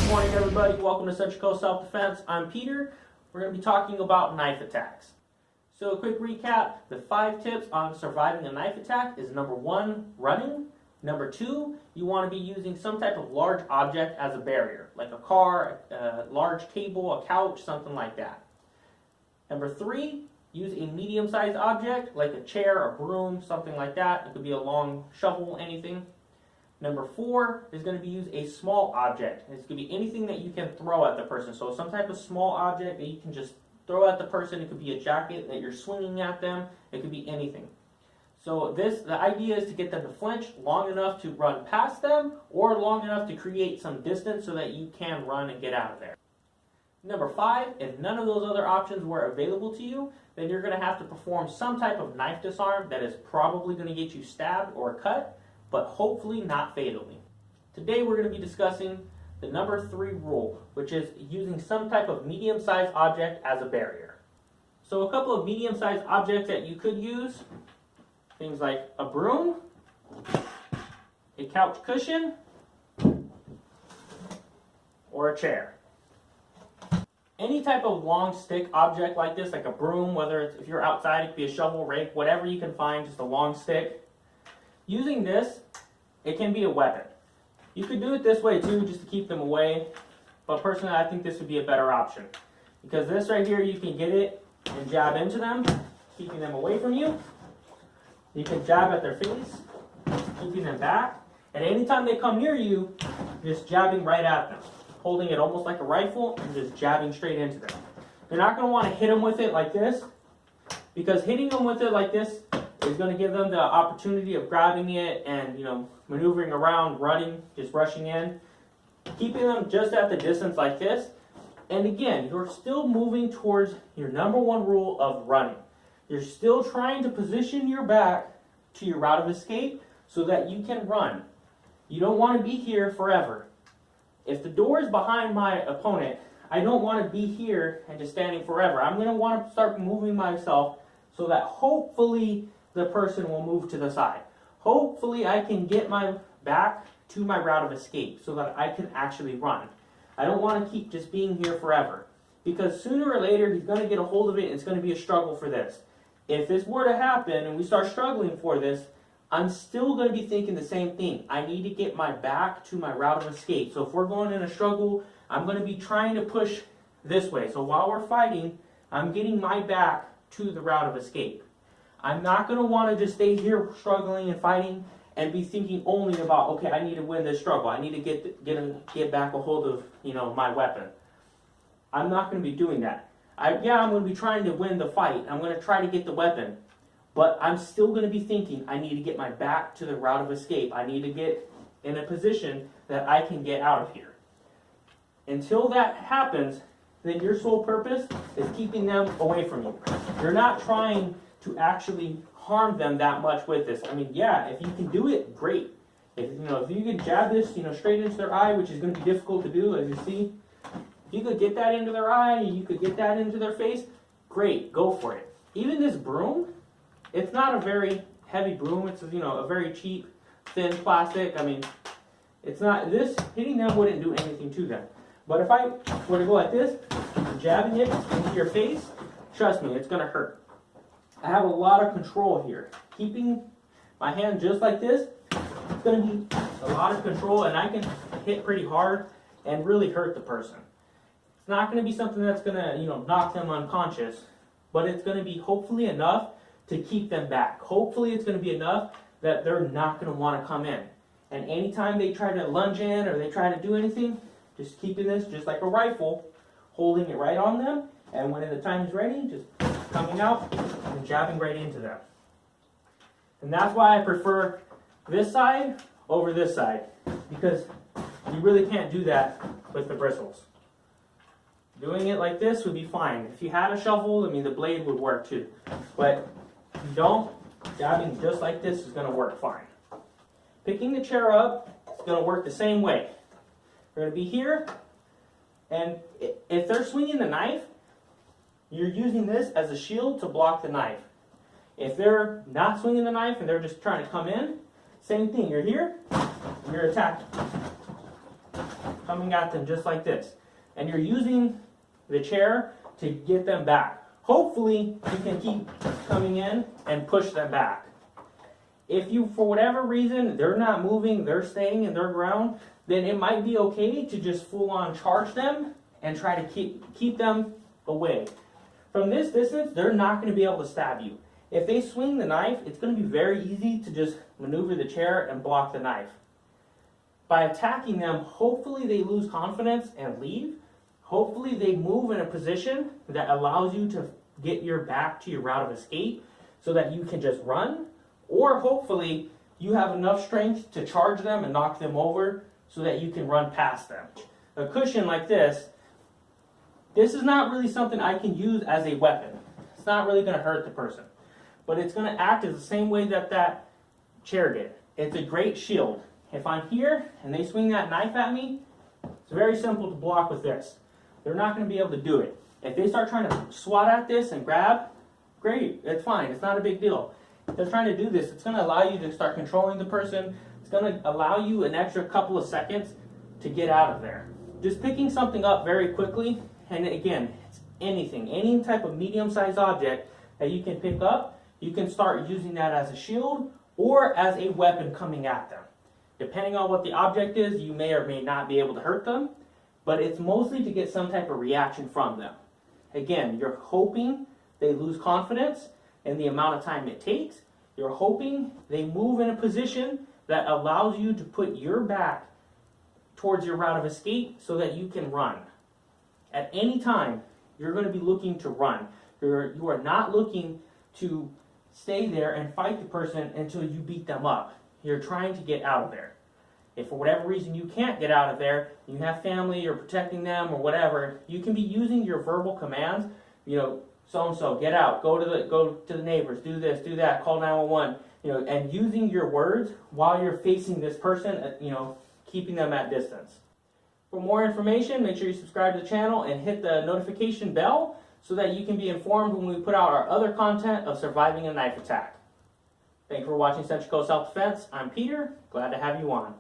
Good morning, everybody. Welcome to Central Coast Self-Defense. I'm Peter. We're going to be talking about knife attacks. So a quick recap, the 5 tips on surviving a knife attack is number 1, running. Number 2, you want to be using some type of large object as a barrier, like a car, a large cable, a couch, something like that. Number 3, use a medium-sized object, like a chair, a broom, something like that. It could be a long shovel, anything. Number 4 is going to be use a small object. It's going to be anything that you can throw at the person. So some type of small object that you can just throw at the person. It could be a jacket that you're swinging at them. It could be anything. So the idea is to get them to flinch long enough to run past them or long enough to create some distance so that you can run and get out of there. Number 5, if none of those other options were available to you, then you're going to have to perform some type of knife disarm that is probably going to get you stabbed or cut, but hopefully not fatally. Today we're going to be discussing the number 3 rule, which is using some type of medium-sized object as a barrier. So a couple of medium-sized objects that you could use, things like a broom, a couch cushion, or a chair. Any type of long stick object like this, like a broom, whether it's, if you're outside, it could be a shovel, rake, whatever you can find, just a long stick. Using this, it can be a weapon. You could do it this way too, just to keep them away, but personally I think this would be a better option. Because this right here, you can get it and jab into them, keeping them away from you. You can jab at their face, keeping them back, and anytime they come near you, just jabbing right at them, holding it almost like a rifle and just jabbing straight into them. You're not going to want to hit them with it like this, because hitting them with it like this is going to give them the opportunity of grabbing it and, maneuvering around, running, just rushing in. Keeping them just at the distance like this. And again, you're still moving towards your number 1 rule of running. You're still trying to position your back to your route of escape so that you can run. You don't want to be here forever. If the door is behind my opponent, I don't want to be here and just standing forever. I'm going to want to start moving myself so that hopefully the person will move to the side. Hopefully I can get my back to my route of escape so that I can actually run. I don't want to keep just being here forever, because sooner or later he's going to get a hold of it and it's going to be a struggle for this. If this were to happen and we start struggling for this, I'm still going to be thinking the same thing. I need to get my back to my route of escape. So if we're going in a struggle, I'm going to be trying to push this way. So while we're fighting, I'm getting my back to the route of escape. I'm not going to want to just stay here struggling and fighting and be thinking only about, okay, I need to win this struggle. I need to get back a hold of, my weapon. I'm not going to be doing that. I'm going to be trying to win the fight. I'm going to try to get the weapon. But I'm still going to be thinking, I need to get my back to the route of escape. I need to get in a position that I can get out of here. Until that happens, then your sole purpose is keeping them away from you. You're not trying to actually harm them that much with this. I mean, yeah, if you can do it, great. If you can jab this, straight into their eye, which is going to be difficult to do, as you see. If you could get that into their eye, you could get that into their face, great, go for it. Even this broom, it's not a very heavy broom. It's, a very cheap, thin plastic. I mean, it's not, hitting them wouldn't do anything to them. But if I were to go like this, jabbing it into your face, trust me, it's going to hurt. I have a lot of control here. Keeping my hand just like this, it's going to be a lot of control, and I can hit pretty hard and really hurt the person. It's not going to be something that's going to, knock them unconscious, but it's going to be hopefully enough to keep them back. Hopefully it's going to be enough that they're not going to want to come in. And anytime they try to lunge in or they try to do anything, just keeping this just like a rifle, holding it right on them, and when the time is ready, just coming out and jabbing right into them. And that's why I prefer this side over this side, because you really can't do that with the bristles. Doing it like this would be fine. If you had a shovel, the blade would work too. But if you don't, jabbing just like this is going to work fine. Picking the chair up is going to work the same way. We're going to be here, and if they're swinging the knife, you're using this as a shield to block the knife. If they're not swinging the knife and they're just trying to come in, same thing. You're here, you're attacking. coming at them just like this. And you're using the chair to get them back. Hopefully, you can keep coming in and push them back. If you, for whatever reason, they're not moving, they're staying in their ground, then it might be okay to just full on charge them and try to keep them away. From this distance, they're not going to be able to stab you. If they swing the knife, it's going to be very easy to just maneuver the chair and block the knife. By attacking them, hopefully they lose confidence and leave. Hopefully they move in a position that allows you to get your back to your route of escape so that you can just run. Or hopefully you have enough strength to charge them and knock them over so that you can run past them. A cushion like this is not really something I can use as a weapon. It's not really going to hurt the person. But it's going to act as the same way that that chair did. It's a great shield. If I'm here and they swing that knife at me, it's very simple to block with this. They're not going to be able to do it. If they start trying to swat at this and grab, great, it's fine. It's not a big deal. If they're trying to do this, it's going to allow you to start controlling the person. It's going to allow you an extra couple of seconds to get out of there. Just picking something up very quickly, and again, it's anything, any type of medium-sized object that you can pick up, you can start using that as a shield or as a weapon coming at them. Depending on what the object is, you may or may not be able to hurt them, but it's mostly to get some type of reaction from them. Again, you're hoping they lose confidence in the amount of time it takes. You're hoping they move in a position that allows you to put your back towards your route of escape so that you can run. At any time, you're going to be looking to run. You are not looking to stay there and fight the person until you beat them up. You're trying to get out of there. If for whatever reason you can't get out of there, you have family, you're protecting them or whatever, you can be using your verbal commands, so-and-so, get out, go to the neighbors, do this, do that, call 911, and using your words while you're facing this person, keeping them at distance. For more information, make sure you subscribe to the channel and hit the notification bell so that you can be informed when we put out our other content of surviving a knife attack. Thank you for watching Central Coast Self-Defense. I'm Peter. Glad to have you on.